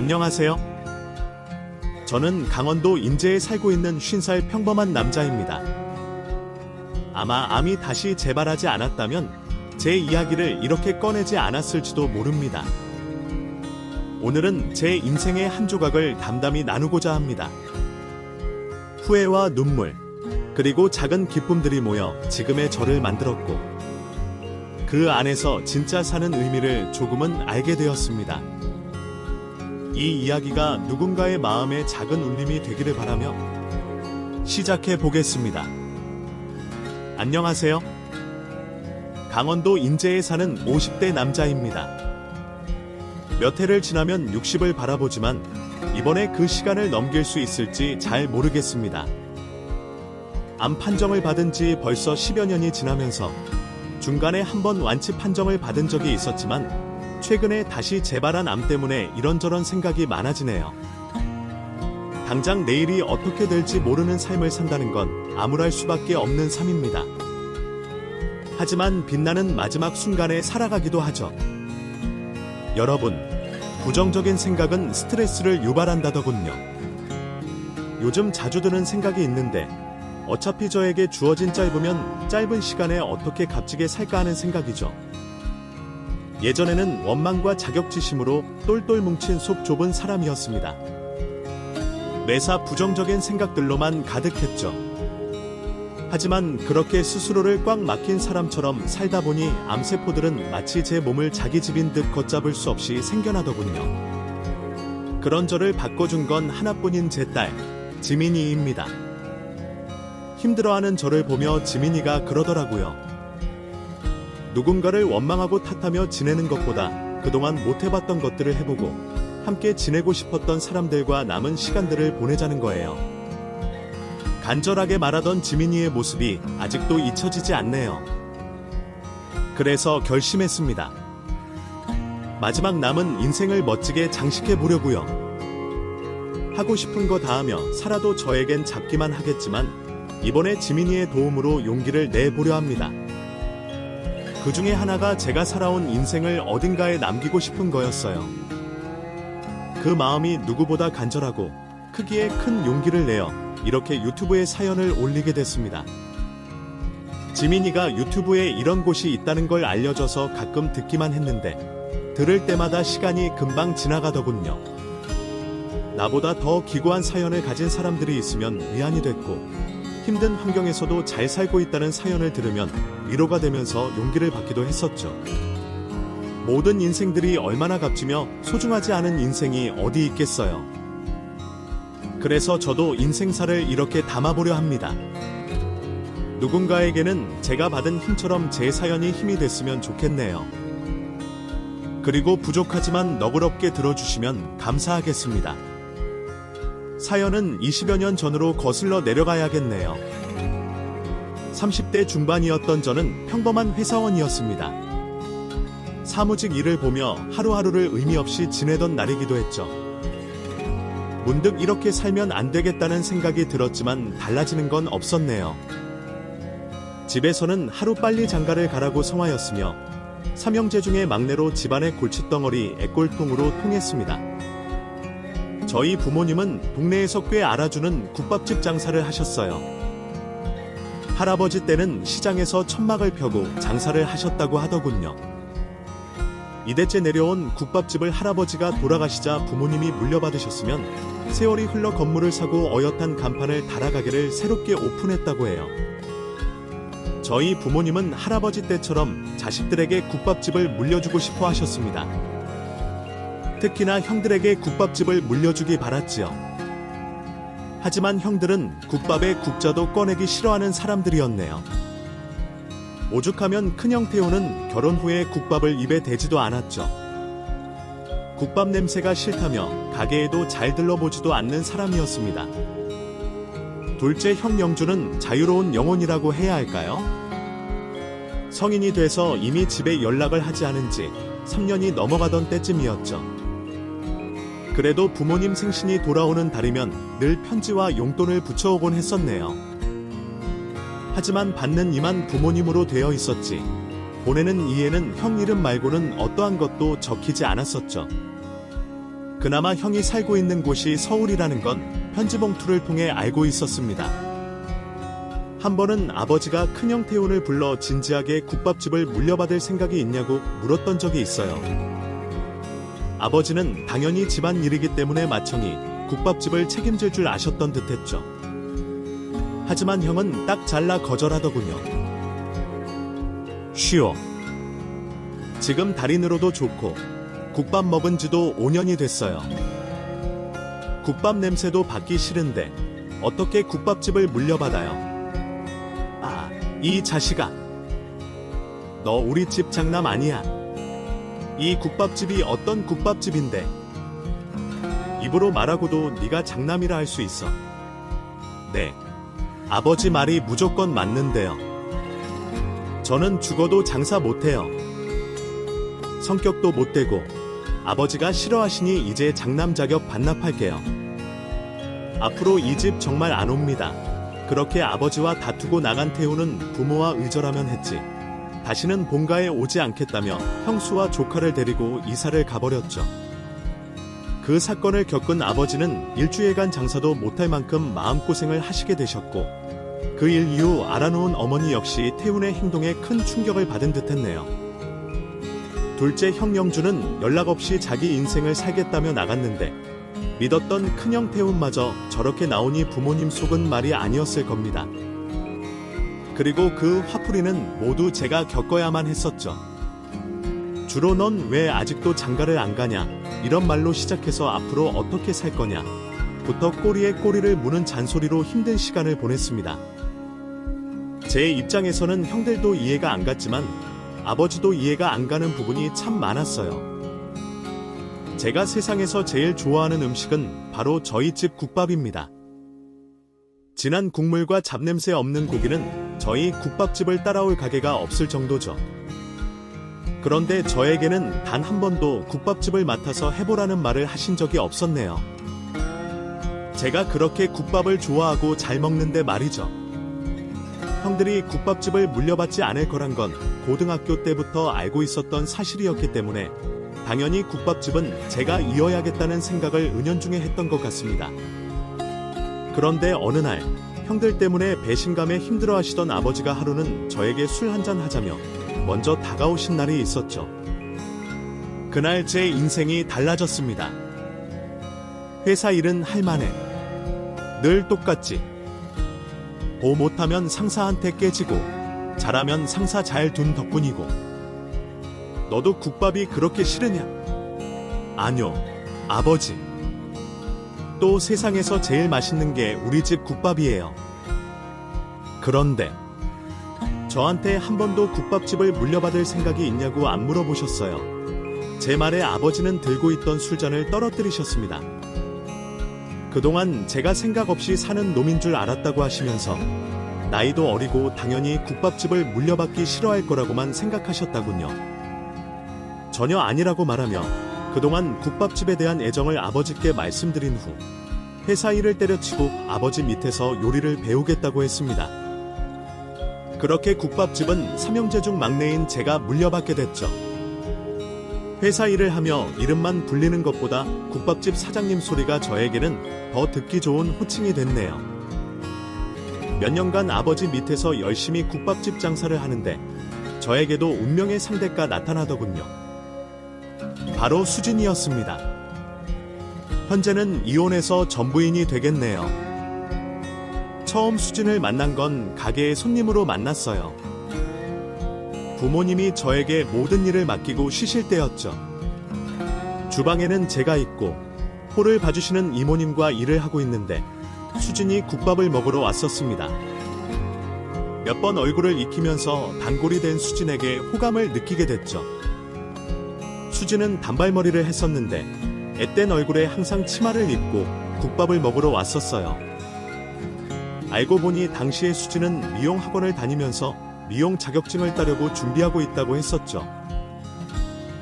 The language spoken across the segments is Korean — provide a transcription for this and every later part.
안녕하세요. 저는 강원도 인제에 살고 있는 50살 평범한 남자입니다. 아마 암이 다시 재발하지 않았다면 제 이야기를 이렇게 꺼내지 않았을지도 모릅니다. 오늘은 제 인생의 한 조각을 담담히 나누고자 합니다. 후회와 눈물, 그리고 작은 기쁨들이 모여 지금의 저를 만들었고, 그 안에서 진짜 사는 의미를 조금은 알게 되었습니다. 이 이야기가 누군가의 마음에 작은 울림이 되기를 바라며 시작해 보겠습니다. 안녕하세요. 강원도 인제에 사는 50대 남자입니다. 몇 해를 지나면 60을 바라보지만 이번에 그 시간을 넘길 수 있을지 잘 모르겠습니다. 암 판정을 받은 지 벌써 10여 년이 지나면서 중간에 한번 완치 판정을 받은 적이 있었지만 최근에 다시 재발한 암 때문에 이런저런 생각이 많아지네요. 당장 내일이 어떻게 될지 모르는 삶을 산다는 건 암울할 수밖에 없는 삶입니다. 하지만 빛나는 마지막 순간에 살아가기도 하죠. 여러분, 부정적인 생각은 스트레스를 유발한다더군요. 요즘 자주 드는 생각이 있는데 어차피 저에게 주어진 짧은 시간에 어떻게 값지게 살까 하는 생각이죠. 예전에는 원망과 자격지심으로 똘똘 뭉친 속 좁은 사람이었습니다. 매사 부정적인 생각들로만 가득했죠. 하지만 그렇게 스스로를 꽉 막힌 사람처럼 살다 보니 암세포들은 마치 제 몸을 자기 집인 듯 걷잡을 수 없이 생겨나더군요. 그런 저를 바꿔준 건 하나뿐인 제 딸, 지민이입니다. 힘들어하는 저를 보며 지민이가 그러더라고요. 누군가를 원망하고 탓하며 지내는 것보다 그동안 못해봤던 것들을 해보고 함께 지내고 싶었던 사람들과 남은 시간들을 보내자는 거예요. 간절하게 말하던 지민이의 모습이 아직도 잊혀지지 않네요. 그래서 결심했습니다. 마지막 남은 인생을 멋지게 장식해 보려고요. 하고 싶은 거 다 하며 살아도 저에겐 잡기만 하겠지만 이번에 지민이의 도움으로 용기를 내보려 합니다. 그 중에 하나가 제가 살아온 인생을 어딘가에 남기고 싶은 거였어요. 그 마음이 누구보다 간절하고 크기에 큰 용기를 내어 이렇게 유튜브에 사연을 올리게 됐습니다. 지민이가 유튜브에 이런 곳이 있다는 걸 알려줘서 가끔 듣기만 했는데 들을 때마다 시간이 금방 지나가더군요. 나보다 더 기고한 사연을 가진 사람들이 있으면 위안이 됐고 힘든 환경에서도 잘 살고 있다는 사연을 들으면 위로가 되면서 용기를 받기도 했었죠. 모든 인생들이 얼마나 값지며 소중하지 않은 인생이 어디 있겠어요. 그래서 저도 인생사를 이렇게 담아보려 합니다. 누군가에게는 제가 받은 힘처럼 제 사연이 힘이 됐으면 좋겠네요. 그리고 부족하지만 너그럽게 들어주시면 감사하겠습니다. 사연은 20여 년 전으로 거슬러 내려가야겠네요. 30대 중반이었던 저는 평범한 회사원이었습니다. 사무직 일을 보며 하루하루를 의미 없이 지내던 날이기도 했죠. 문득 이렇게 살면 안 되겠다는 생각이 들었지만 달라지는 건 없었네요. 집에서는 하루빨리 장가를 가라고 성화였으며 삼형제 중에 막내로 집안의 골칫덩어리 애꼴통으로 통했습니다. 저희 부모님은 동네에서 꽤 알아주는 국밥집 장사를 하셨어요. 할아버지 때는 시장에서 천막을 펴고 장사를 하셨다고 하더군요. 이대째 내려온 국밥집을 할아버지가 돌아가시자 부모님이 물려받으셨으면 세월이 흘러 건물을 사고 어엿한 간판을 달아가게를 새롭게 오픈했다고 해요. 저희 부모님은 할아버지 때처럼 자식들에게 국밥집을 물려주고 싶어 하셨습니다. 특히나 형들에게 국밥집을 물려주기 바랐지요. 하지만 형들은 국밥에 국자도 꺼내기 싫어하는 사람들이었네요. 오죽하면 큰형 태호는 결혼 후에 국밥을 입에 대지도 않았죠. 국밥 냄새가 싫다며 가게에도 잘 들러보지도 않는 사람이었습니다. 둘째 형 영주는 자유로운 영혼이라고 해야 할까요? 성인이 돼서 이미 집에 연락을 하지 않은 지 3년이 넘어가던 때쯤이었죠. 그래도 부모님 생신이 돌아오는 달이면 늘 편지와 용돈을 붙여오곤 했었네요. 하지만 받는 이만 부모님으로 되어 있었지 보내는 이에는 형 이름 말고는 어떠한 것도 적히지 않았었죠. 그나마 형이 살고 있는 곳이 서울이라는 건 편지 봉투를 통해 알고 있었습니다. 한 번은 아버지가 큰형 태훈을 불러 진지하게 국밥집을 물려받을 생각이 있냐고 물었던 적이 있어요. 아버지는 당연히 집안 일이기 때문에 맏형이 국밥집을 책임질 줄 아셨던 듯했죠. 하지만 형은 딱 잘라 거절하더군요. 쉬워. 지금 달인으로도 좋고 국밥 먹은 지도 5년이 됐어요. 국밥 냄새도 받기 싫은데 어떻게 국밥집을 물려받아요? 아, 이 자식아. 너 우리 집 장남 아니야. 이 국밥집이 어떤 국밥집인데. 입으로 말하고도 네가 장남이라 할 수 있어. 네. 아버지 말이 무조건 맞는데요. 저는 죽어도 장사 못해요. 성격도 못되고 아버지가 싫어하시니 이제 장남 자격 반납할게요. 앞으로 이 집 정말 안 옵니다. 그렇게 아버지와 다투고 나간 태우는 부모와 의절하면 했지. 다시는 본가에 오지 않겠다며 형수와 조카를 데리고 이사를 가버렸죠. 그 사건을 겪은 아버지는 일주일간 장사도 못할 만큼 마음고생을 하시게 되셨고, 그 일 이후 알아놓은 어머니 역시 태훈의 행동에 큰 충격을 받은 듯했네요. 둘째 형 영주는 연락 없이 자기 인생을 살겠다며 나갔는데 믿었던 큰형 태훈마저 저렇게 나오니 부모님 속은 말이 아니었을 겁니다. 그리고 그 화풀이는 모두 제가 겪어야만 했었죠. 주로 넌 왜 아직도 장가를 안 가냐, 이런 말로 시작해서 앞으로 어떻게 살 거냐 부터 꼬리에 꼬리를 무는 잔소리로 힘든 시간을 보냈습니다. 제 입장에서는 형들도 이해가 안 갔지만 아버지도 이해가 안 가는 부분이 참 많았어요. 제가 세상에서 제일 좋아하는 음식은 바로 저희 집 국밥입니다. 진한 국물과 잡냄새 없는 고기는 저희 국밥집을 따라올 가게가 없을 정도죠. 그런데 저에게는 단 한 번도 국밥집을 맡아서 해보라는 말을 하신 적이 없었네요. 제가 그렇게 국밥을 좋아하고 잘 먹는데 말이죠. 형들이 국밥집을 물려받지 않을 거란 건 고등학교 때부터 알고 있었던 사실이었기 때문에 당연히 국밥집은 제가 이어야겠다는 생각을 은연중에 했던 것 같습니다. 그런데 어느 날 형들 때문에 배신감에 힘들어하시던 아버지가 하루는 저에게 술 한잔 하자며 먼저 다가오신 날이 있었죠. 그날 제 인생이 달라졌습니다. 회사 일은 할만해. 늘 똑같지. 보 못하면 상사한테 깨지고 잘하면 상사 잘 둔 덕분이고. 너도 국밥이 그렇게 싫으냐? 아뇨, 아버지. 또 세상에서 제일 맛있는 게 우리 집 국밥이에요. 그런데 저한테 한 번도 국밥집을 물려받을 생각이 있냐고 안 물어보셨어요. 제 말에 아버지는 들고 있던 술잔을 떨어뜨리셨습니다. 그동안 제가 생각 없이 사는 놈인 줄 알았다고 하시면서 나이도 어리고 당연히 국밥집을 물려받기 싫어할 거라고만 생각하셨다군요. 전혀 아니라고 말하며 그동안 국밥집에 대한 애정을 아버지께 말씀드린 후 회사 일을 때려치고 아버지 밑에서 요리를 배우겠다고 했습니다. 그렇게 국밥집은 삼형제 중 막내인 제가 물려받게 됐죠. 회사 일을 하며 이름만 불리는 것보다 국밥집 사장님 소리가 저에게는 더 듣기 좋은 호칭이 됐네요. 몇 년간 아버지 밑에서 열심히 국밥집 장사를 하는데 저에게도 운명의 상대가 나타나더군요. 바로 수진이었습니다. 현재는 이혼해서 전부인이 되겠네요. 처음 수진을 만난 건 가게의 손님으로 만났어요. 부모님이 저에게 모든 일을 맡기고 쉬실 때였죠. 주방에는 제가 있고 홀을 봐주시는 이모님과 일을 하고 있는데 수진이 국밥을 먹으러 왔었습니다. 몇 번 얼굴을 익히면서 단골이 된 수진에게 호감을 느끼게 됐죠. 수진은 단발머리를 했었는데 앳된 얼굴에 항상 치마를 입고 국밥을 먹으러 왔었어요. 알고 보니 당시의 수진은 미용학원을 다니면서 미용 자격증을 따려고 준비하고 있다고 했었죠.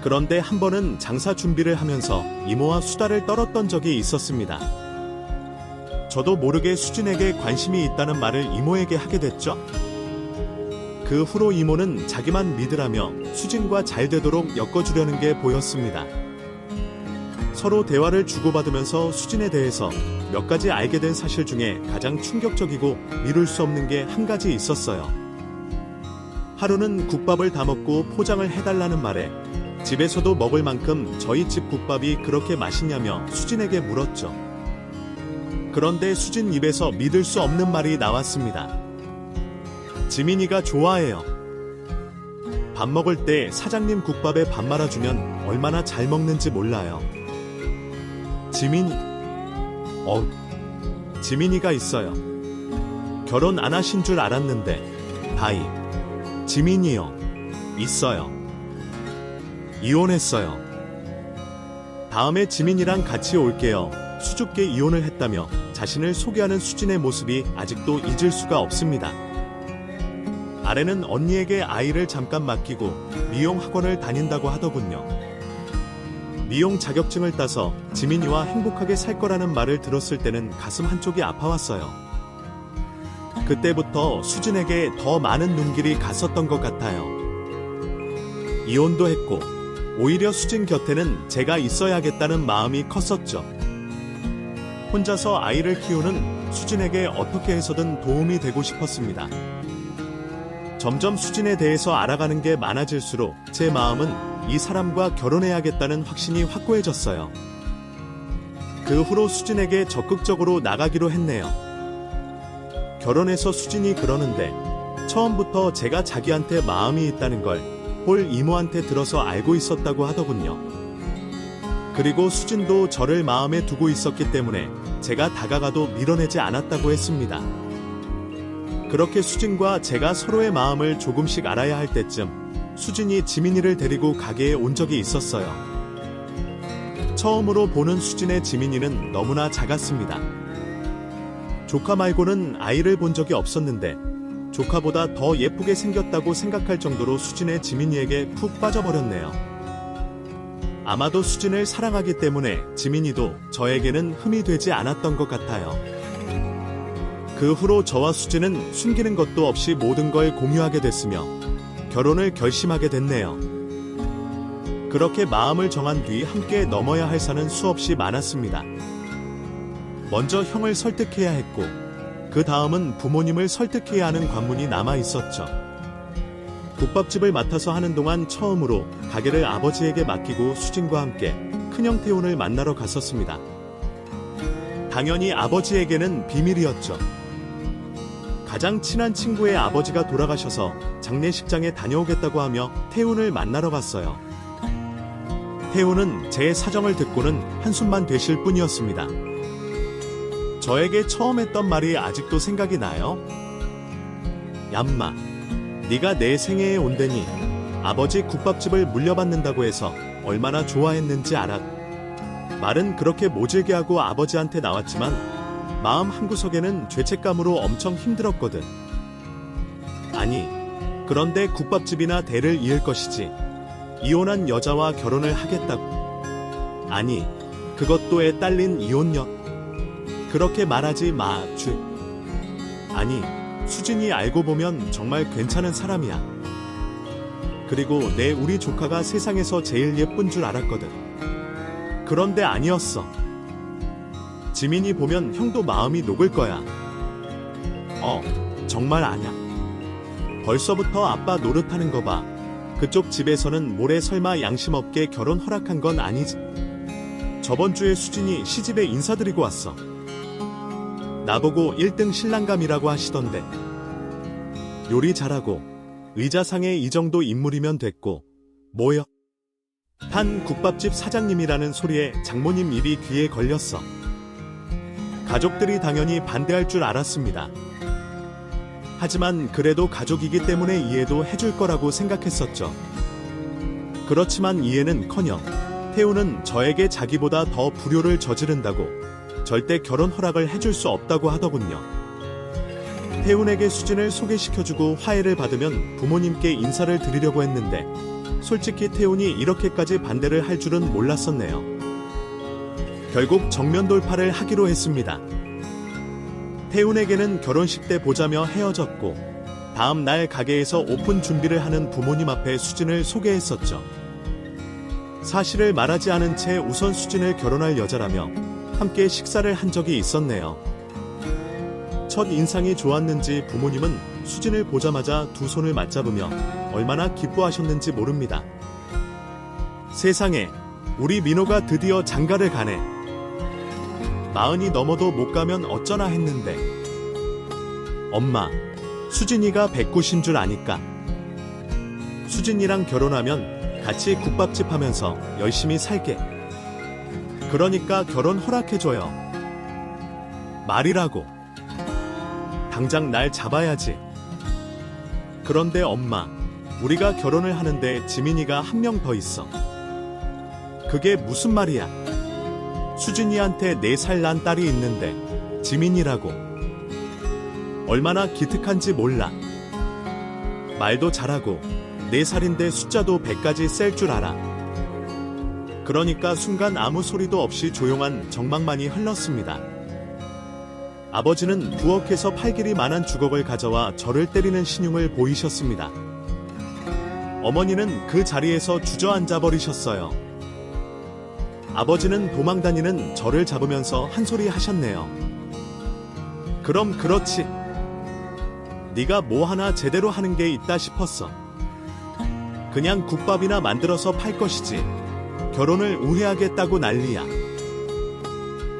그런데 한 번은 장사 준비를 하면서 이모와 수다를 떨었던 적이 있었습니다. 저도 모르게 수진에게 관심이 있다는 말을 이모에게 하게 됐죠. 그 후로 이모는 자기만 믿으라며 수진과 잘 되도록 엮어주려는 게 보였습니다. 서로 대화를 주고받으면서 수진에 대해서 몇 가지 알게 된 사실 중에 가장 충격적이고 미룰 수 없는 게 한 가지 있었어요. 하루는 국밥을 다 먹고 포장을 해달라는 말에 집에서도 먹을 만큼 저희 집 국밥이 그렇게 맛있냐며 수진에게 물었죠. 그런데 수진 입에서 믿을 수 없는 말이 나왔습니다. 지민이가 좋아해요. 밥 먹을 때 사장님 국밥에 밥 말아주면 얼마나 잘 먹는지 몰라요. 지민이, 지민이가 있어요. 결혼 안 하신 줄 알았는데, 다이. 지민이요. 있어요. 이혼했어요. 다음에 지민이랑 같이 올게요. 수줍게 이혼을 했다며 자신을 소개하는 수진의 모습이 아직도 잊을 수가 없습니다. 아래는 언니에게 아이를 잠깐 맡기고 미용 학원을 다닌다고 하더군요. 미용 자격증을 따서 지민이와 행복하게 살 거라는 말을 들었을 때는 가슴 한쪽이 아파왔어요. 그때부터 수진에게 더 많은 눈길이 갔었던 것 같아요. 이혼도 했고 오히려 수진 곁에는 제가 있어야겠다는 마음이 컸었죠. 혼자서 아이를 키우는 수진에게 어떻게 해서든 도움이 되고 싶었습니다. 점점 수진에 대해서 알아가는 게 많아질수록 제 마음은 이 사람과 결혼해야겠다는 확신이 확고해졌어요. 그 후로 수진에게 적극적으로 나가기로 했네요. 결혼해서 수진이 그러는데 처음부터 제가 자기한테 마음이 있다는 걸 홀 이모한테 들어서 알고 있었다고 하더군요. 그리고 수진도 저를 마음에 두고 있었기 때문에 제가 다가가도 밀어내지 않았다고 했습니다. 그렇게 수진과 제가 서로의 마음을 조금씩 알아야 할 때쯤 수진이 지민이를 데리고 가게에 온 적이 있었어요. 처음으로 보는 수진의 지민이는 너무나 작았습니다. 조카 말고는 아이를 본 적이 없었는데 조카보다 더 예쁘게 생겼다고 생각할 정도로 수진의 지민이에게 푹 빠져버렸네요. 아마도 수진을 사랑하기 때문에 지민이도 저에게는 흠이 되지 않았던 것 같아요. 그 후로 저와 수진은 숨기는 것도 없이 모든 걸 공유하게 됐으며 결혼을 결심하게 됐네요. 그렇게 마음을 정한 뒤 함께 넘어야 할 산은 수없이 많았습니다. 먼저 형을 설득해야 했고 그 다음은 부모님을 설득해야 하는 관문이 남아 있었죠. 국밥집을 맡아서 하는 동안 처음으로 가게를 아버지에게 맡기고 수진과 함께 큰형 태훈을 만나러 갔었습니다. 당연히 아버지에게는 비밀이었죠. 가장 친한 친구의 아버지가 돌아가셔서 장례식장에 다녀오겠다고 하며 태훈을 만나러 갔어요. 태훈은 제 사정을 듣고는 한숨만 되실 뿐이었습니다. 저에게 처음 했던 말이 아직도 생각이 나요. 얌마, 네가 내 생애에 온다니 아버지 국밥집을 물려받는다고 해서 얼마나 좋아했는지 알아. 말은 그렇게 모질게 하고 아버지한테 나왔지만 마음 한구석에는 죄책감으로 엄청 힘들었거든. 아니, 그런데 국밥집이나 대를 이을 것이지 이혼한 여자와 결혼을 하겠다고. 아니, 그것도 애 딸린 이혼녀. 그렇게 말하지 마, 아니, 수진이 알고 보면 정말 괜찮은 사람이야. 그리고 우리 조카가 세상에서 제일 예쁜 줄 알았거든. 그런데 아니었어. 지민이 보면 형도 마음이 녹을 거야. 정말 아냐. 벌써부터 아빠 노릇하는 거 봐. 그쪽 집에서는 모레 설마 양심 없게 결혼 허락한 건 아니지. 저번 주에 수진이 시집에 인사드리고 왔어. 나보고 1등 신랑감이라고 하시던데. 요리 잘하고 의자상에 이 정도 인물이면 됐고 뭐여? 한 국밥집 사장님이라는 소리에 장모님 입이 귀에 걸렸어. 가족들이 당연히 반대할 줄 알았습니다. 하지만 그래도 가족이기 때문에 이해도 해줄 거라고 생각했었죠. 그렇지만 이해는커녕 태우는 저에게 자기보다 더 불효를 저지른다고 절대 결혼 허락을 해줄 수 없다고 하더군요. 태훈에게 수진을 소개시켜주고 화해를 받으면 부모님께 인사를 드리려고 했는데 솔직히 태훈이 이렇게까지 반대를 할 줄은 몰랐었네요. 결국 정면 돌파를 하기로 했습니다. 태훈에게는 결혼식 때 보자며 헤어졌고 다음 날 가게에서 오픈 준비를 하는 부모님 앞에 수진을 소개했었죠. 사실을 말하지 않은 채 우선 수진을 결혼할 여자라며 함께 식사를 한 적이 있었네요. 첫 인상이 좋았는지 부모님은 수진을 보자마자 두 손을 맞잡으며 얼마나 기뻐하셨는지 모릅니다. 세상에, 우리 민호가 드디어 장가를 가네. 40이 넘어도 못 가면 어쩌나 했는데. 엄마, 수진이가 190인 줄 아니까. 수진이랑 결혼하면 같이 국밥집 하면서 열심히 살게. 그러니까 결혼 허락해줘요. 말이라고. 당장 날 잡아야지. 그런데 엄마, 우리가 결혼을 하는데 지민이가 한 명 더 있어. 그게 무슨 말이야? 수진이한테 4살 난 딸이 있는데 지민이라고. 얼마나 기특한지 몰라. 말도 잘하고 4살인데 숫자도 100까지 셀 줄 알아. 그러니까 순간 아무 소리도 없이 조용한 정막만이 흘렀습니다. 아버지는 부엌에서 팔길이만한 주걱을 가져와 저를 때리는 신용을 보이셨습니다. 어머니는 그 자리에서 주저앉아 버리셨어요. 아버지는 도망다니는 저를 잡으면서 한 소리 하셨네요. 그럼 그렇지. 네가 뭐 하나 제대로 하는 게 있다 싶었어. 그냥 국밥이나 만들어서 팔 것이지. 결혼을 우회하겠다고 난리야.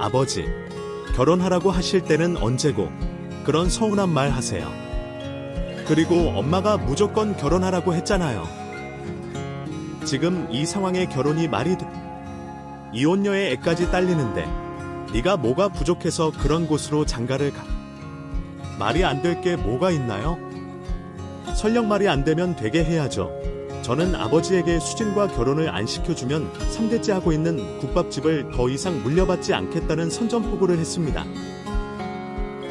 아버지, 결혼하라고 하실 때는 언제고 그런 서운한 말 하세요. 그리고 엄마가 무조건 결혼하라고 했잖아요. 지금 이 상황에 결혼이 말이 돼. 이혼녀의 애까지 딸리는데 네가 뭐가 부족해서 그런 곳으로 장가를 가. 말이 안 될 게 뭐가 있나요? 설령 말이 안 되면 되게 해야죠. 저는 아버지에게 수진과 결혼을 안 시켜주면 3대째 하고 있는 국밥집을 더 이상 물려받지 않겠다는 선전포고를 했습니다.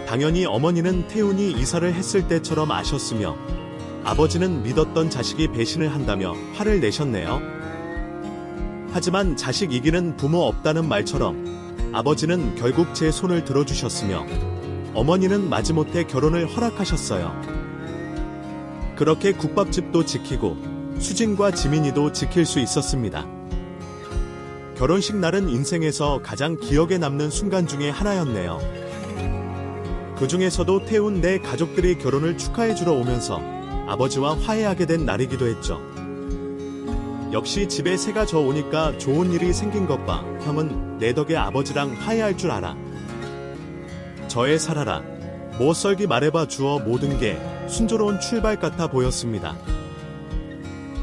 당연히 어머니는 태훈이 이사를 했을 때처럼 아셨으며 아버지는 믿었던 자식이 배신을 한다며 화를 내셨네요. 하지만 자식 이기는 부모 없다는 말처럼 아버지는 결국 제 손을 들어주셨으며 어머니는 마지못해 결혼을 허락하셨어요. 그렇게 국밥집도 지키고 수진과 지민이도 지킬 수 있었습니다. 결혼식 날은 인생에서 가장 기억에 남는 순간 중에 하나였네요. 그 중에서도 태운 내 가족들이 결혼을 축하해주러 오면서 아버지와 화해하게 된 날이기도 했죠. 역시 집에 새가 져 오니까 좋은 일이 생긴 것 봐. 형은 내 덕에 아버지랑 화해할 줄 알아. 저의 살아라. 뭐 썰기 말해봐 주어 모든 게 순조로운 출발 같아 보였습니다.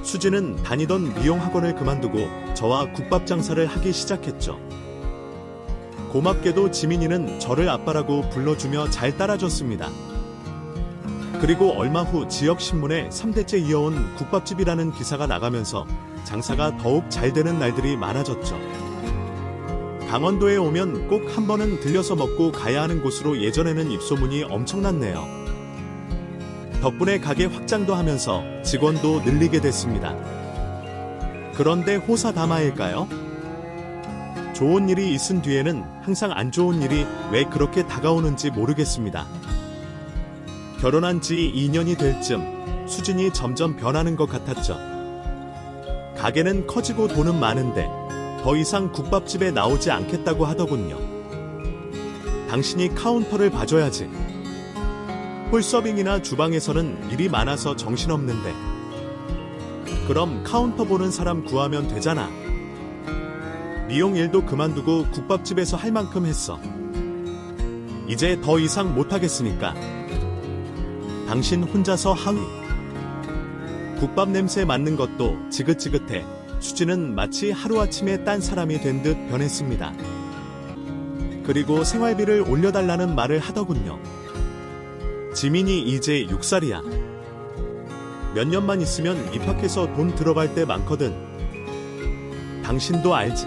수진은 다니던 미용 학원을 그만두고 저와 국밥 장사를 하기 시작했죠. 고맙게도 지민이는 저를 아빠라고 불러주며 잘 따라줬습니다. 그리고 얼마 후 지역 신문에 3대째 이어온 국밥집이라는 기사가 나가면서 장사가 더욱 잘 되는 날들이 많아졌죠. 강원도에 오면 꼭 한 번은 들려서 먹고 가야 하는 곳으로 예전에는 입소문이 엄청났네요. 덕분에 가게 확장도 하면서 직원도 늘리게 됐습니다. 그런데 호사다마일까요? 좋은 일이 있은 뒤에는 항상 안 좋은 일이 왜 그렇게 다가오는지 모르겠습니다. 결혼한 지 2년이 될 쯤 수진이 점점 변하는 것 같았죠. 가게는 커지고 돈은 많은데 더 이상 국밥집에 나오지 않겠다고 하더군요. 당신이 카운터를 봐줘야지. 홀서빙이나 주방에서는 일이 많아서 정신없는데. 그럼 카운터 보는 사람 구하면 되잖아. 미용 일도 그만두고 국밥집에서 할 만큼 했어. 이제 더 이상 못하겠으니까. 당신 혼자서 하위. 국밥 냄새 맡는 것도 지긋지긋해. 수진은 마치 하루아침에 딴 사람이 된 듯 변했습니다. 그리고 생활비를 올려달라는 말을 하더군요. 지민이 이제 6살이야. 몇 년만 있으면 입학해서 돈 들어갈 때 많거든. 당신도 알지.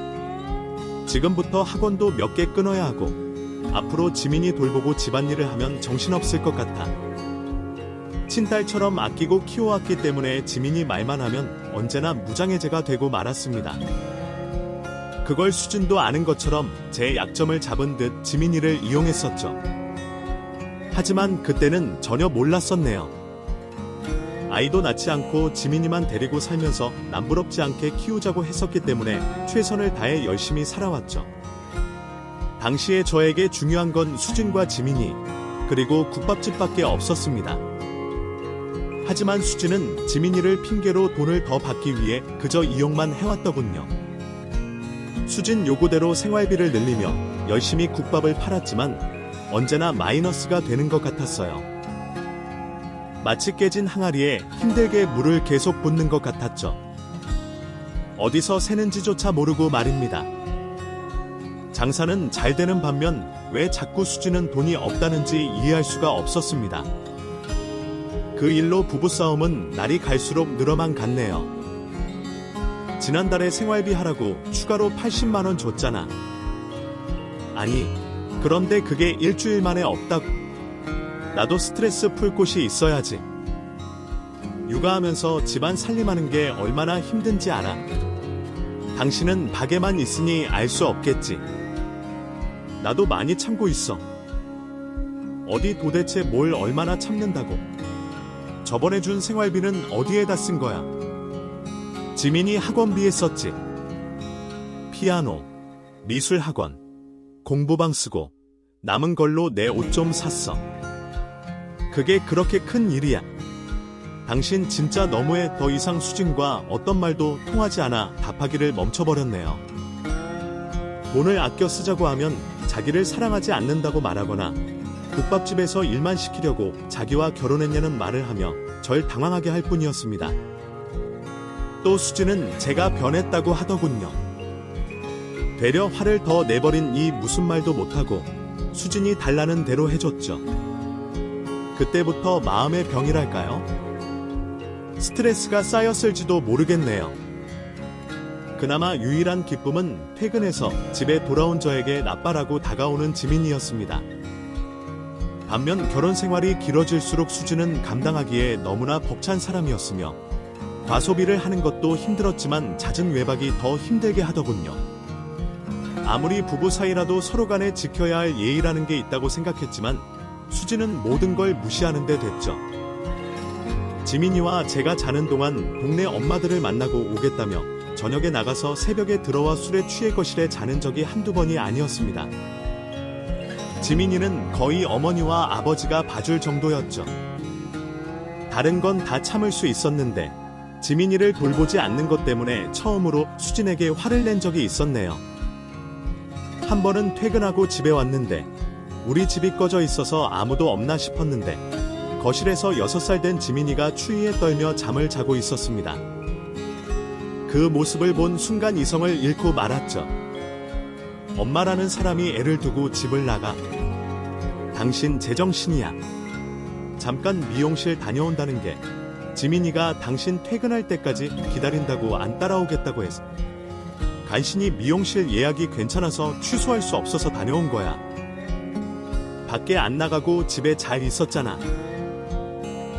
지금부터 학원도 몇 개 끊어야 하고 앞으로 지민이 돌보고 집안일을 하면 정신없을 것 같아. 친딸처럼 아끼고 키워왔기 때문에 지민이 말만 하면 언제나 무장해제가 되고 말았습니다. 그걸 수진도 아는 것처럼 제 약점을 잡은 듯 지민이를 이용했었죠. 하지만 그때는 전혀 몰랐었네요. 아이도 낳지 않고 지민이만 데리고 살면서 남부럽지 않게 키우자고 했었기 때문에 최선을 다해 열심히 살아왔죠. 당시에 저에게 중요한 건 수진과 지민이, 그리고 국밥집밖에 없었습니다. 하지만 수진은 지민이를 핑계로 돈을 더 받기 위해 그저 이용만 해왔더군요. 수진 요구대로 생활비를 늘리며 열심히 국밥을 팔았지만 언제나 마이너스가 되는 것 같았어요. 마치 깨진 항아리에 힘들게 물을 계속 붓는 것 같았죠. 어디서 새는지조차 모르고 말입니다. 장사는 잘 되는 반면 왜 자꾸 수지는 돈이 없다는지 이해할 수가 없었습니다. 그 일로 부부싸움은 날이 갈수록 늘어만 갔네요. 지난달에 생활비 하라고 추가로 80만원 줬잖아. 아니, 그런데 그게 일주일 만에 없다고. 나도 스트레스 풀 곳이 있어야지. 육아하면서 집안 살림하는 게 얼마나 힘든지 알아. 당신은 밖에만 있으니 알 수 없겠지. 나도 많이 참고 있어. 어디 도대체 뭘 얼마나 참는다고. 저번에 준 생활비는 어디에다 쓴 거야? 지민이 학원비에 썼지. 피아노, 미술학원, 공부방 쓰고 남은 걸로 내 옷 좀 샀어. 그게 그렇게 큰 일이야. 당신 진짜 너무해. 더 이상 수진과 어떤 말도 통하지 않아 답하기를 멈춰버렸네요. 돈을 아껴 쓰자고 하면 자기를 사랑하지 않는다고 말하거나 국밥집에서 일만 시키려고 자기와 결혼했냐는 말을 하며 절 당황하게 할 뿐이었습니다. 또 수진은 제가 변했다고 하더군요. 되려 화를 더 내버린 이 무슨 말도 못하고 수진이 달라는 대로 해줬죠. 그때부터 마음의 병이랄까요? 스트레스가 쌓였을지도 모르겠네요. 그나마 유일한 기쁨은 퇴근해서 집에 돌아온 저에게 나빠라고 다가오는 지민이었습니다. 반면 결혼 생활이 길어질수록 수진은 감당하기에 너무나 벅찬 사람이었으며 과소비를 하는 것도 힘들었지만 잦은 외박이 더 힘들게 하더군요. 아무리 부부 사이라도 서로 간에 지켜야 할 예의라는 게 있다고 생각했지만 수진은 모든 걸 무시하는 데 됐죠. 지민이와 제가 자는 동안 동네 엄마들을 만나고 오겠다며 저녁에 나가서 새벽에 들어와 술에 취해 거실에 자는 적이 한두 번이 아니었습니다. 지민이는 거의 어머니와 아버지가 봐줄 정도였죠. 다른 건 다 참을 수 있었는데 지민이를 돌보지 않는 것 때문에 처음으로 수진에게 화를 낸 적이 있었네요. 한 번은 퇴근하고 집에 왔는데 우리 집이 꺼져 있어서 아무도 없나 싶었는데 거실에서 6살 된 지민이가 추위에 떨며 잠을 자고 있었습니다. 그 모습을 본 순간 이성을 잃고 말았죠. 엄마라는 사람이 애를 두고 집을 나가. 당신 제정신이야. 잠깐 미용실 다녀온다는 게 지민이가 당신 퇴근할 때까지 기다린다고 안 따라오겠다고 해서 간신히 미용실 예약이 괜찮아서 취소할 수 없어서 다녀온 거야. 밖에 안 나가고 집에 잘 있었잖아.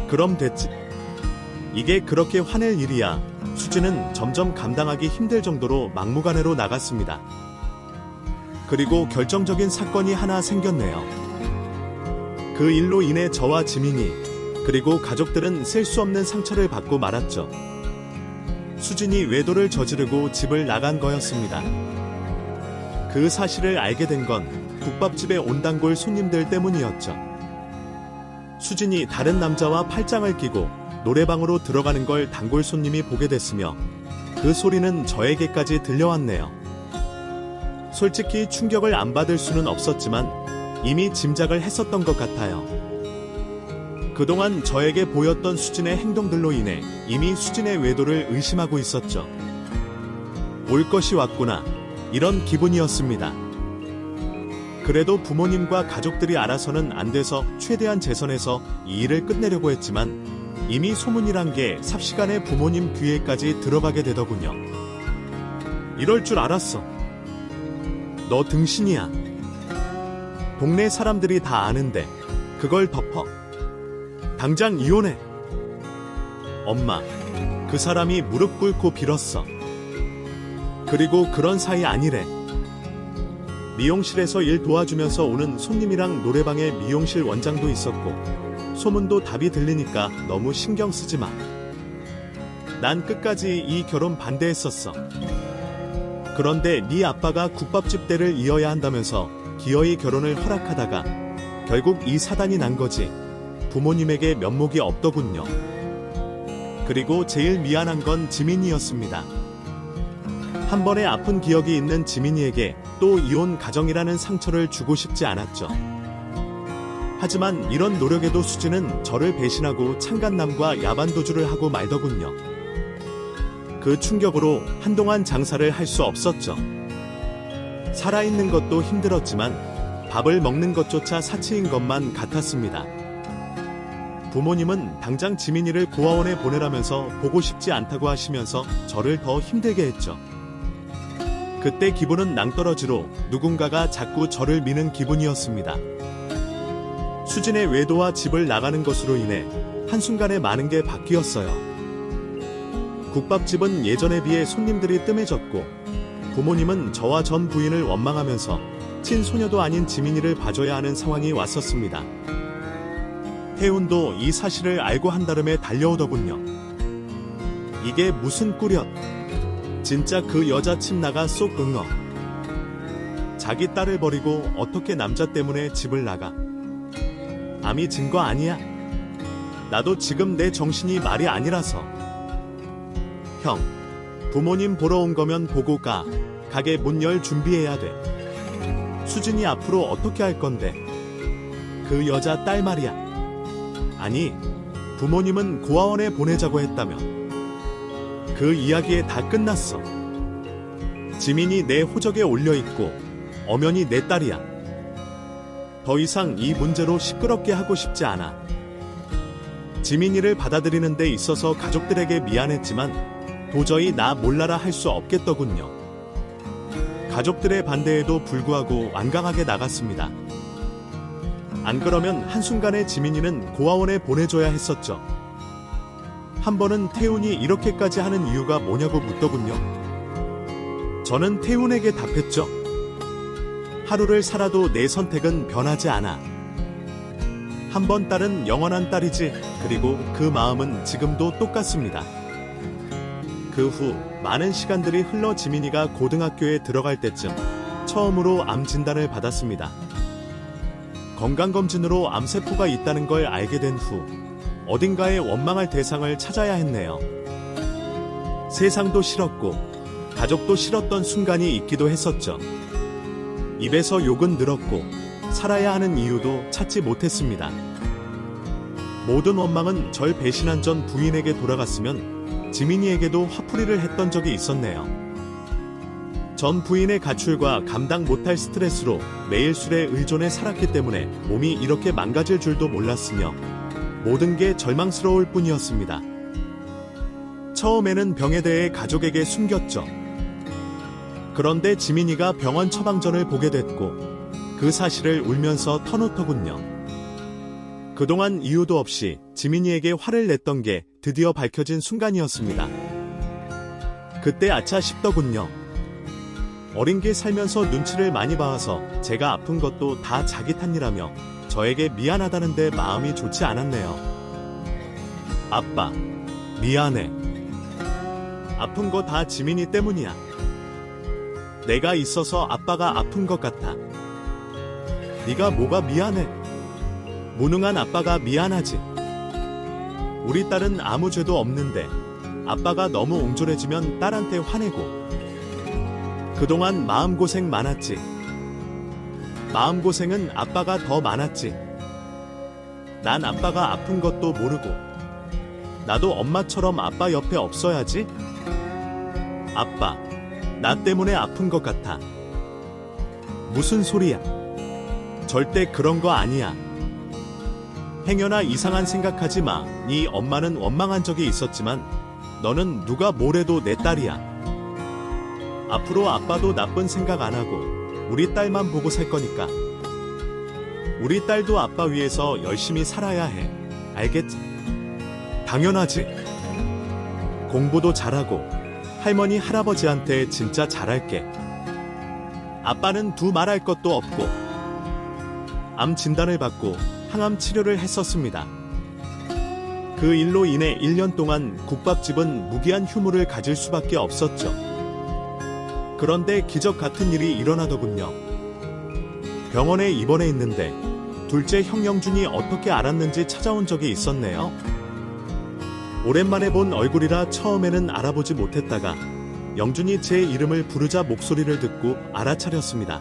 그럼 됐지. 이게 그렇게 화낼 일이야. 수지는 점점 감당하기 힘들 정도로 막무가내로 나갔습니다. 그리고 결정적인 사건이 하나 생겼네요. 그 일로 인해 저와 지민이 그리고 가족들은 셀 수 없는 상처를 받고 말았죠. 수진이 외도를 저지르고 집을 나간 거였습니다. 그 사실을 알게 된 건 국밥집에 온 단골 손님들 때문이었죠. 수진이 다른 남자와 팔짱을 끼고 노래방으로 들어가는 걸 단골 손님이 보게 됐으며 그 소리는 저에게까지 들려왔네요. 솔직히 충격을 안 받을 수는 없었지만 이미 짐작을 했었던 것 같아요. 그동안 저에게 보였던 수진의 행동들로 인해 이미 수진의 외도를 의심하고 있었죠. 올 것이 왔구나. 이런 기분이었습니다. 그래도 부모님과 가족들이 알아서는 안 돼서 최대한 재선해서 이 일을 끝내려고 했지만 이미 소문이란 게 삽시간에 부모님 귀에까지 들어가게 되더군요. 이럴 줄 알았어. 너 등신이야. 동네 사람들이 다 아는데 그걸 덮어. 당장 이혼해. 엄마, 그 사람이 무릎 꿇고 빌었어. 그리고 그런 사이 아니래. 미용실에서 일 도와주면서 오는 손님이랑 노래방에 미용실 원장도 있었고 소문도 답이 들리니까 너무 신경 쓰지 마. 난 끝까지 이 결혼 반대했었어. 그런데 네 아빠가 국밥집 대를 이어야 한다면서 기어이 결혼을 허락하다가 결국 이 사단이 난 거지. 부모님에게 면목이 없더군요. 그리고 제일 미안한 건 지민이였습니다. 한 번의 아픈 기억이 있는 지민이에게 또 이혼 가정이라는 상처를 주고 싶지 않았죠. 하지만 이런 노력에도 수지는 저를 배신하고 창간남과 야반도주를 하고 말더군요. 그 충격으로 한동안 장사를 할 수 없었죠. 살아있는 것도 힘들었지만 밥을 먹는 것조차 사치인 것만 같았습니다. 부모님은 당장 지민이를 고아원에 보내라면서 보고 싶지 않다고 하시면서 저를 더 힘들게 했죠. 그때 기분은 낭떠러지로 누군가가 자꾸 저를 미는 기분이었습니다. 수진의 외도와 집을 나가는 것으로 인해 한순간에 많은 게 바뀌었어요. 국밥집은 예전에 비해 손님들이 뜸해졌고 부모님은 저와 전 부인을 원망하면서 친소녀도 아닌 지민이를 봐줘야 하는 상황이 왔었습니다. 태훈도 이 사실을 알고 한달음에 달려오더군요. 이게 무슨 꾸렷. 진짜 그 여자 침 나가 쏙 응어. 자기 딸을 버리고 어떻게 남자 때문에 집을 나가. 암이 증거 아니야. 나도 지금 내 정신이 말이 아니라서. 형, 부모님 보러 온 거면 보고 가. 가게 문 열 준비해야 돼. 수진이 앞으로 어떻게 할 건데. 그 여자 딸 말이야. 아니, 부모님은 고아원에 보내자고 했다며. 그 이야기에 다 끝났어. 지민이 내 호적에 올려있고 엄연히 내 딸이야. 더 이상 이 문제로 시끄럽게 하고 싶지 않아. 지민이를 받아들이는 데 있어서 가족들에게 미안했지만 도저히 나 몰라라 할 수 없겠더군요. 가족들의 반대에도 불구하고 완강하게 나갔습니다. 안 그러면 한순간에 지민이는 고아원에 보내줘야 했었죠. 한 번은 태훈이 이렇게까지 하는 이유가 뭐냐고 묻더군요. 저는 태훈에게 답했죠. 하루를 살아도 내 선택은 변하지 않아. 한 번 딸은 영원한 딸이지. 그리고 그 마음은 지금도 똑같습니다. 그 후 많은 시간들이 흘러 지민이가 고등학교에 들어갈 때쯤 처음으로 암 진단을 받았습니다. 건강검진으로 암세포가 있다는 걸 알게 된 후 어딘가에 원망할 대상을 찾아야 했네요. 세상도 싫었고 가족도 싫었던 순간이 있기도 했었죠. 입에서 욕은 늘었고 살아야 하는 이유도 찾지 못했습니다. 모든 원망은 절 배신한 전 부인에게 돌아갔으면 지민이에게도 화풀이를 했던 적이 있었네요. 전 부인의 가출과 감당 못할 스트레스로 매일 술에 의존해 살았기 때문에 몸이 이렇게 망가질 줄도 몰랐으며 모든 게 절망스러울 뿐이었습니다. 처음에는 병에 대해 가족에게 숨겼죠. 그런데 지민이가 병원 처방전을 보게 됐고 그 사실을 울면서 터놓더군요. 그동안 이유도 없이 지민이에게 화를 냈던 게 드디어 밝혀진 순간이었습니다. 그때 아차 싶더군요. 어린 게 살면서 눈치를 많이 봐와서 제가 아픈 것도 다 자기 탓이라며 저에게 미안하다는데 마음이 좋지 않았네요. 아빠, 미안해. 아픈 거 다 지민이 때문이야. 내가 있어서 아빠가 아픈 것 같아. 네가 뭐가 미안해? 무능한 아빠가 미안하지. 우리 딸은 아무 죄도 없는데 아빠가 너무 옹졸해지면 딸한테 화내고. 그동안 마음고생 많았지. 마음고생은 아빠가 더 많았지. 난 아빠가 아픈 것도 모르고 나도 엄마처럼 아빠 옆에 없어야지. 아빠, 나 때문에 아픈 것 같아. 무슨 소리야. 절대 그런 거 아니야. 행여나 이상한 생각하지 마. 네 엄마는 원망한 적이 있었지만 너는 누가 뭐래도 내 딸이야. 앞으로 아빠도 나쁜 생각 안 하고 우리 딸만 보고 살 거니까. 우리 딸도 아빠 위해서 열심히 살아야 해. 알겠지? 당연하지. 공부도 잘하고 할머니 할아버지한테 진짜 잘할게. 아빠는 두말할 것도 없고 암 진단을 받고 항암 치료를 했었습니다. 그 일로 인해 1년 동안 국밥집은 무기한 휴무를 가질 수밖에 없었죠. 그런데 기적 같은 일이 일어나더군요. 병원에 입원해 있는데 둘째 형 영준이 어떻게 알았는지 찾아온 적이 있었네요. 오랜만에 본 얼굴이라 처음에는 알아보지 못했다가 영준이 제 이름을 부르자 목소리를 듣고 알아차렸습니다.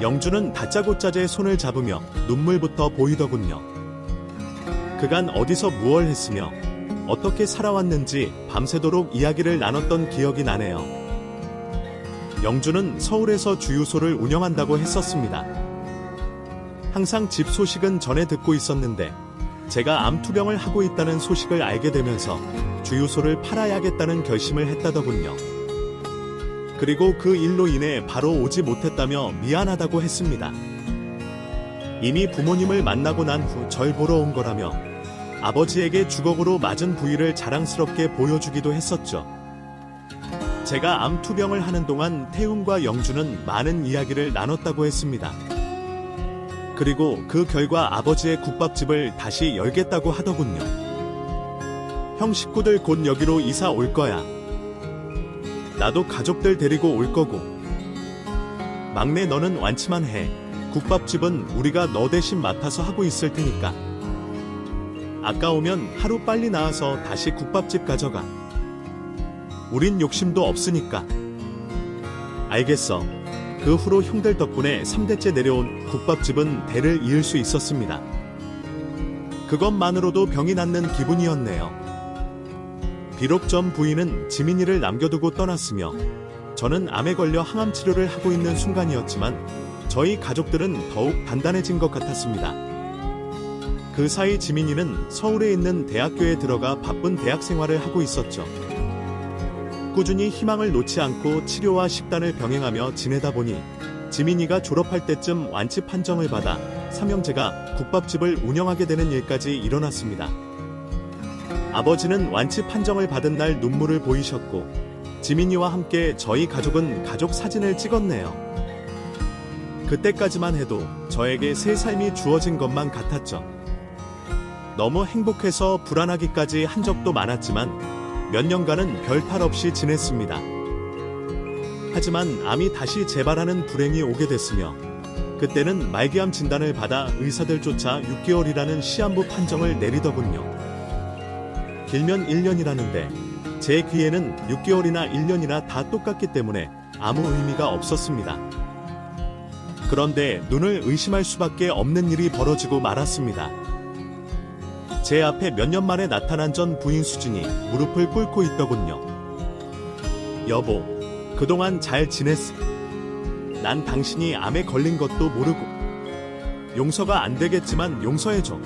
영준은 다짜고짜 제 손을 잡으며 눈물부터 보이더군요. 그간 어디서 무얼 했으며 어떻게 살아왔는지 밤새도록 이야기를 나눴던 기억이 나네요. 영준은 서울에서 주유소를 운영한다고 했었습니다. 항상 집 소식은 전해 듣고 있었는데 제가 암투병을 하고 있다는 소식을 알게 되면서 주유소를 팔아야겠다는 결심을 했다더군요. 그리고 그 일로 인해 바로 오지 못했다며 미안하다고 했습니다. 이미 부모님을 만나고 난 후 절 보러 온 거라며 아버지에게 주걱으로 맞은 부위를 자랑스럽게 보여주기도 했었죠. 제가 암투병을 하는 동안 태훈과 영준은 많은 이야기를 나눴다고 했습니다. 그리고 그 결과 아버지의 국밥집을 다시 열겠다고 하더군요. 형 식구들 곧 여기로 이사 올 거야. 나도 가족들 데리고 올 거고. 막내 너는 완치만 해. 국밥집은 우리가 너 대신 맡아서 하고 있을 테니까. 아까우면 하루 빨리 나와서 다시 국밥집 가져가. 우린 욕심도 없으니까. 알겠어. 그 후로 형들 덕분에 3대째 내려온 국밥집은 대를 이을 수 있었습니다. 그것만으로도 병이 낫는 기분이었네요. 비록 전 부인은 지민이를 남겨두고 떠났으며 저는 암에 걸려 항암 치료를 하고 있는 순간이었지만 저희 가족들은 더욱 단단해진 것 같았습니다. 그 사이 지민이는 서울에 있는 대학교에 들어가 바쁜 대학 생활을 하고 있었죠. 꾸준히 희망을 놓지 않고 치료와 식단을 병행하며 지내다 보니 지민이가 졸업할 때쯤 완치 판정을 받아 삼형제가 국밥집을 운영하게 되는 일까지 일어났습니다. 아버지는 완치 판정을 받은 날 눈물을 보이셨고 지민이와 함께 저희 가족은 가족 사진을 찍었네요. 그때까지만 해도 저에게 새 삶이 주어진 것만 같았죠. 너무 행복해서 불안하기까지 한 적도 많았지만 몇 년간은 별 탈 없이 지냈습니다. 하지만 암이 다시 재발하는 불행이 오게 됐으며 그때는 말기암 진단을 받아 의사들조차 6개월이라는 시한부 판정을 내리더군요. 길면 1년이라는데 제 귀에는 6개월이나 1년이나 다 똑같기 때문에 아무 의미가 없었습니다. 그런데 눈을 의심할 수밖에 없는 일이 벌어지고 말았습니다. 제 앞에 몇 년 만에 나타난 전 부인 수진이 무릎을 꿇고 있더군요. 여보, 그동안 잘 지냈어. 난 당신이 암에 걸린 것도 모르고. 용서가 안 되겠지만 용서해줘.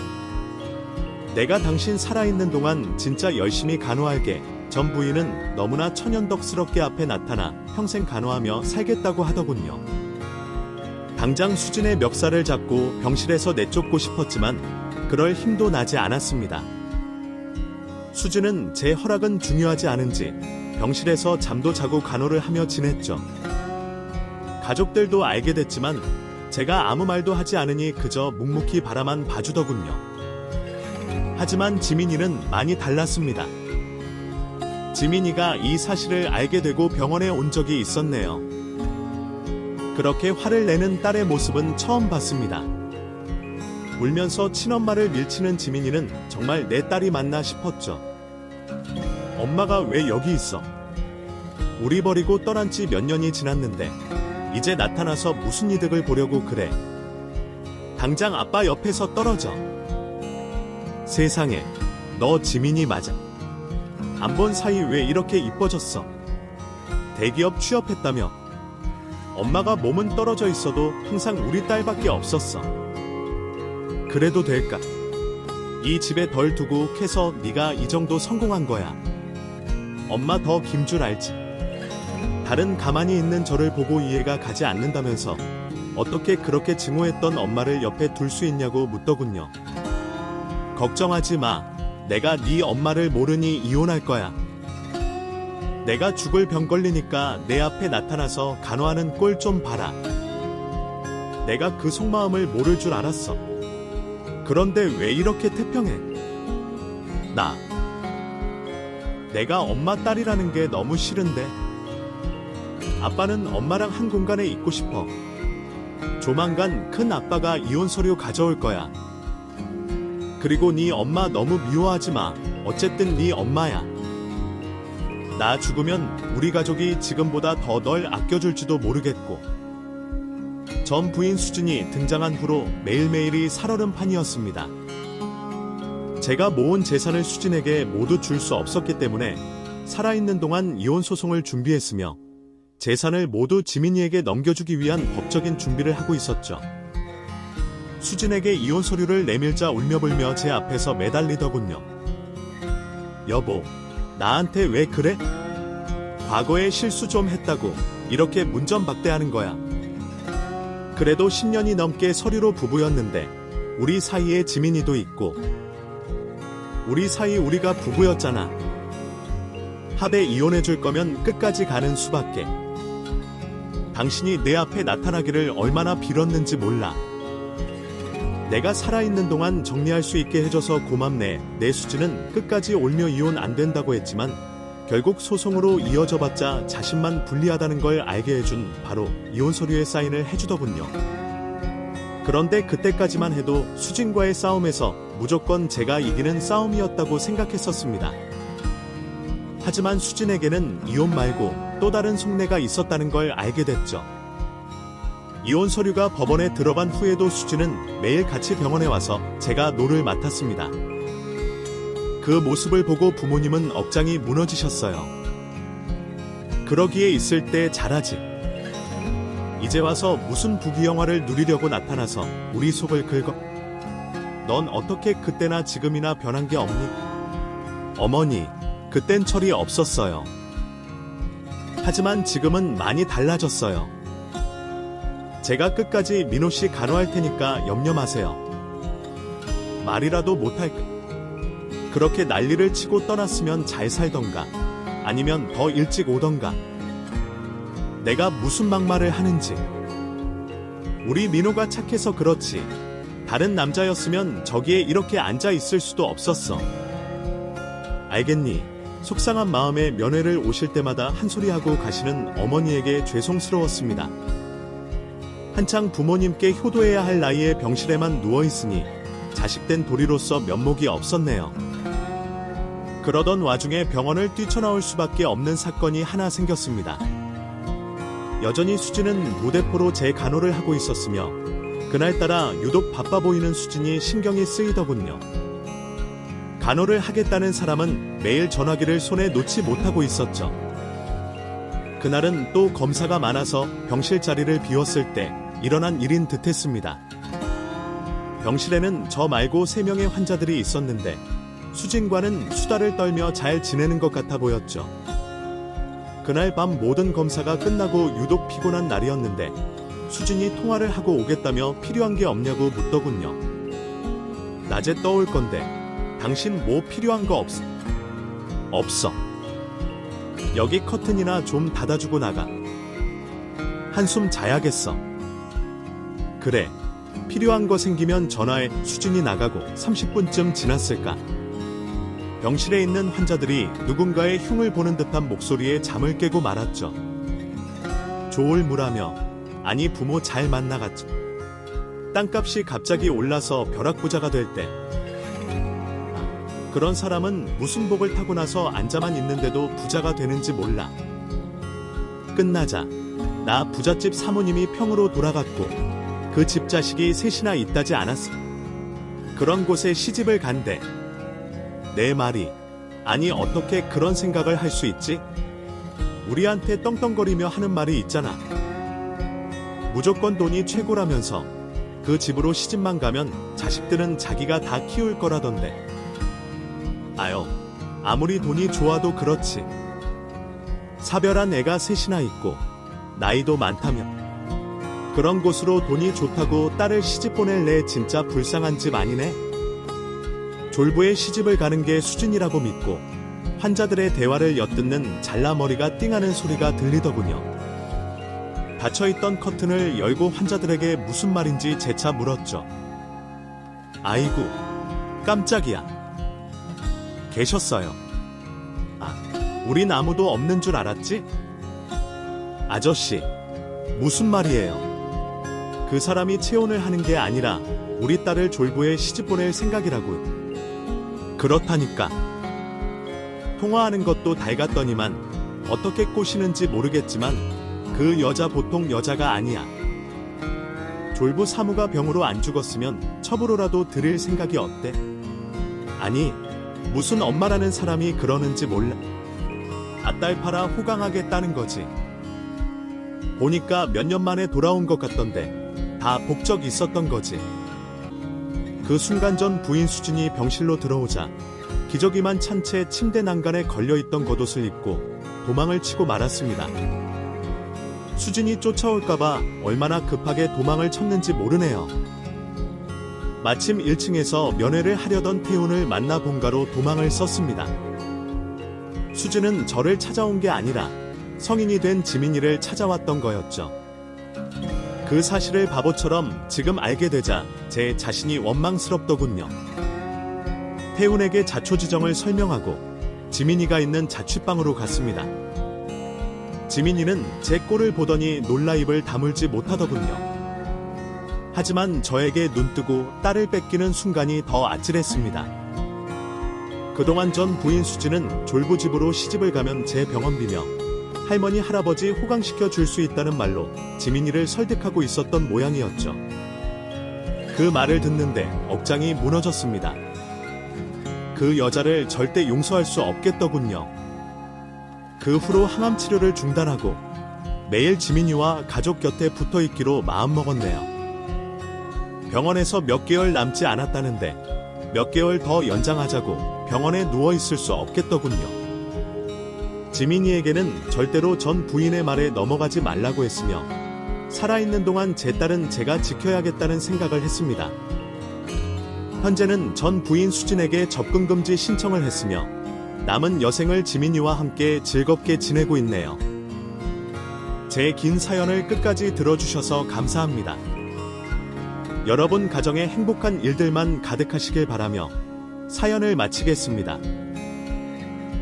내가 당신 살아있는 동안 진짜 열심히 간호할게. 전 부인은 너무나 천연덕스럽게 앞에 나타나 평생 간호하며 살겠다고 하더군요. 당장 수진의 멱살을 잡고 병실에서 내쫓고 싶었지만 그럴 힘도 나지 않았습니다. 수진은 제 허락은 중요하지 않은지 병실에서 잠도 자고 간호를 하며 지냈죠. 가족들도 알게 됐지만 제가 아무 말도 하지 않으니 그저 묵묵히 바라만 봐주더군요. 하지만 지민이는 많이 달랐습니다. 지민이가 이 사실을 알게 되고 병원에 온 적이 있었네요. 그렇게 화를 내는 딸의 모습은 처음 봤습니다. 울면서 친엄마를 밀치는 지민이는 정말 내 딸이 맞나 싶었죠. 엄마가 왜 여기 있어? 우리 버리고 떠난 지 몇 년이 지났는데 이제 나타나서 무슨 이득을 보려고 그래? 당장 아빠 옆에서 떨어져. 세상에, 너 지민이 맞아. 안 본 사이 왜 이렇게 이뻐졌어? 대기업 취업했다며? 엄마가 몸은 떨어져 있어도 항상 우리 딸밖에 없었어. 그래도 될까? 이 집에 덜 두고 캐서 네가 이 정도 성공한 거야. 엄마 더 긴 줄 알지? 다른 가만히 있는 저를 보고 이해가 가지 않는다면서 어떻게 그렇게 증오했던 엄마를 옆에 둘 수 있냐고 묻더군요. 걱정하지 마. 내가 네 엄마를 모르니 이혼할 거야. 내가 죽을 병 걸리니까 내 앞에 나타나서 간호하는 꼴 좀 봐라. 내가 그 속마음을 모를 줄 알았어. 그런데 왜 이렇게 태평해? 내가 엄마 딸이라는 게 너무 싫은데. 아빠는 엄마랑 한 공간에 있고 싶어. 조만간 큰 아빠가 이혼 서류 가져올 거야. 그리고 네 엄마 너무 미워하지 마. 어쨌든 네 엄마야. 나 죽으면 우리 가족이 지금보다 더 널 아껴줄지도 모르겠고. 전 부인 수진이 등장한 후로 매일매일이 살얼음판이었습니다. 제가 모은 재산을 수진에게 모두 줄 수 없었기 때문에 살아있는 동안 이혼 소송을 준비했으며 재산을 모두 지민이에게 넘겨주기 위한 법적인 준비를 하고 있었죠. 수진에게 이혼 서류를 내밀자 울며불며 제 앞에서 매달리더군요. 여보, 나한테 왜 그래? 과거에 실수 좀 했다고 이렇게 문전박대하는 거야. 그래도 10년이 넘게 서류로 부부였는데 우리 사이에 지민이도 있고 우리 사이 우리가 부부였잖아. 합에 이혼해줄 거면 끝까지 가는 수밖에. 당신이 내 앞에 나타나기를 얼마나 빌었는지 몰라. 내가 살아있는 동안 정리할 수 있게 해줘서 고맙네. 내 수지는 끝까지 올며 이혼 안 된다고 했지만 결국 소송으로 이어져봤자 자신만 불리하다는 걸 알게 해준 바로 이혼 서류에 사인을 해주더군요. 그런데 그때까지만 해도 수진과의 싸움에서 무조건 제가 이기는 싸움이었다고 생각했었습니다. 하지만 수진에게는 이혼 말고 또 다른 속내가 있었다는 걸 알게 됐죠. 이혼 서류가 법원에 들어간 후에도 수진은 매일 같이 병원에 와서 제가 노를 맡았습니다. 그 모습을 보고 부모님은 억장이 무너지셨어요. 그러기에 있을 때 잘하지. 이제 와서 무슨 부귀영화를 누리려고 나타나서 우리 속을 긁어. 넌 어떻게 그때나 지금이나 변한 게 없니? 어머니, 그땐 철이 없었어요. 하지만 지금은 많이 달라졌어요. 제가 끝까지 민호 씨 간호할 테니까 염려 마세요. 말이라도 못할까? 그렇게 난리를 치고 떠났으면 잘 살던가, 아니면 더 일찍 오던가. 내가 무슨 막말을 하는지. 우리 민호가 착해서 그렇지. 다른 남자였으면 저기에 이렇게 앉아 있을 수도 없었어. 알겠니? 속상한 마음에 면회를 오실 때마다 한 소리 하고 가시는 어머니에게 죄송스러웠습니다. 한창 부모님께 효도해야 할 나이에 병실에만 누워있으니 자식된 도리로서 면목이 없었네요. 그러던 와중에 병원을 뛰쳐나올 수밖에 없는 사건이 하나 생겼습니다. 여전히 수진은 무대포로 제 간호를 하고 있었으며 그날따라 유독 바빠 보이는 수진이 신경이 쓰이더군요. 간호를 하겠다는 사람은 매일 전화기를 손에 놓지 못하고 있었죠. 그날은 또 검사가 많아서 병실 자리를 비웠을 때 일어난 일인 듯했습니다. 병실에는 저 말고 3명의 환자들이 있었는데 수진과는 수다를 떨며 잘 지내는 것 같아 보였죠. 그날 밤 모든 검사가 끝나고 유독 피곤한 날이었는데 수진이 통화를 하고 오겠다며 필요한 게 없냐고 묻더군요. 낮에 떠올 건데 당신 뭐 필요한 거 없어? 없어. 여기 커튼이나 좀 닫아주고 나가. 한숨 자야겠어. 그래. 필요한 거 생기면 전화해. 수진이 나가고 30분쯤 지났을까? 병실에 있는 환자들이 누군가의 흉을 보는 듯한 목소리에 잠을 깨고 말았죠. 조울무라며 아니 부모 잘 만나갔죠. 땅값이 갑자기 올라서 벼락부자가 될 때 그런 사람은 무슨 복을 타고 나서 앉아만 있는데도 부자가 되는지 몰라. 끝나자 나 부잣집 사모님이 평으로 돌아갔고 그 집 자식이 셋이나 있다지 않았어. 그런 곳에 시집을 간대. 내 말이 아니 어떻게 그런 생각을 할 수 있지? 우리한테 떵떵거리며 하는 말이 있잖아. 무조건 돈이 최고라면서 그 집으로 시집만 가면 자식들은 자기가 다 키울 거라던데. 아유, 아무리 돈이 좋아도 그렇지. 사별한 애가 셋이나 있고 나이도 많다며. 그런 곳으로 돈이 좋다고 딸을 시집 보낼래. 진짜 불쌍한 집 아니네. 졸부에 시집을 가는 게 수준이라고 믿고 환자들의 대화를 엿듣는 잘라머리가 띵하는 소리가 들리더군요. 닫혀있던 커튼을 열고 환자들에게 무슨 말인지 재차 물었죠. 아이고, 깜짝이야. 계셨어요. 아, 우린 아무도 없는 줄 알았지? 아저씨, 무슨 말이에요? 그 사람이 체혼을 하는 게 아니라 우리 딸을 졸부에 시집보낼 생각이라고요. 그렇다니까. 통화하는 것도 닮았더니만 어떻게 꼬시는지 모르겠지만 그 여자 보통 여자가 아니야. 졸부 사무가 병으로 안 죽었으면 첩으로라도 드릴 생각이 어때? 아니, 무슨 엄마라는 사람이 그러는지 몰라. 아딸 팔아 호강하겠다는 거지. 보니까 몇 년 만에 돌아온 것 같던데 다 복적 있었던 거지. 그 순간 전 부인 수진이 병실로 들어오자 기저귀만 찬 채 침대 난간에 걸려있던 겉옷을 입고 도망을 치고 말았습니다. 수진이 쫓아올까봐 얼마나 급하게 도망을 쳤는지 모르네요. 마침 1층에서 면회를 하려던 태훈을 만나 본가로 도망을 썼습니다. 수진은 저를 찾아온 게 아니라 성인이 된 지민이를 찾아왔던 거였죠. 그 사실을 바보처럼 지금 알게 되자 제 자신이 원망스럽더군요. 태훈에게 자초지정을 설명하고 지민이가 있는 자취방으로 갔습니다. 지민이는 제 꼴을 보더니 놀라 입을 다물지 못하더군요. 하지만 저에게 눈뜨고 딸을 뺏기는 순간이 더 아찔했습니다. 그동안 전 부인 수지는 졸부집으로 시집을 가면 제 병원비며 할머니 할아버지 호강시켜 줄 수 있다는 말로 지민이를 설득하고 있었던 모양이었죠. 그 말을 듣는데 억장이 무너졌습니다. 그 여자를 절대 용서할 수 없겠더군요. 그 후로 항암 치료를 중단하고 매일 지민이와 가족 곁에 붙어 있기로 마음먹었네요. 병원에서 몇 개월 남지 않았다는데 몇 개월 더 연장하자고 병원에 누워 있을 수 없겠더군요. 지민이에게는 절대로 전 부인의 말에 넘어가지 말라고 했으며 살아있는 동안 제 딸은 제가 지켜야겠다는 생각을 했습니다. 현재는 전 부인 수진에게 접근금지 신청을 했으며 남은 여생을 지민이와 함께 즐겁게 지내고 있네요. 제 긴 사연을 끝까지 들어주셔서 감사합니다. 여러분 가정에 행복한 일들만 가득하시길 바라며 사연을 마치겠습니다.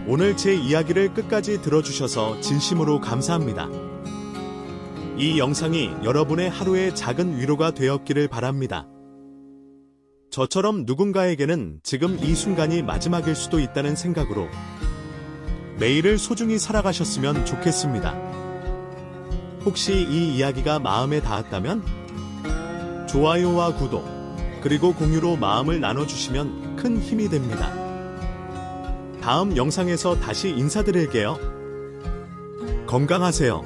오늘 제 이야기를 끝까지 들어주셔서 진심으로 감사합니다. 이 영상이 여러분의 하루의 작은 위로가 되었기를 바랍니다. 저처럼 누군가에게는 지금 이 순간이 마지막일 수도 있다는 생각으로 매일을 소중히 살아가셨으면 좋겠습니다. 혹시 이 이야기가 마음에 닿았다면 좋아요와 구독, 그리고 공유로 마음을 나눠주시면 큰 힘이 됩니다. 다음 영상에서 다시 인사드릴게요. 건강하세요.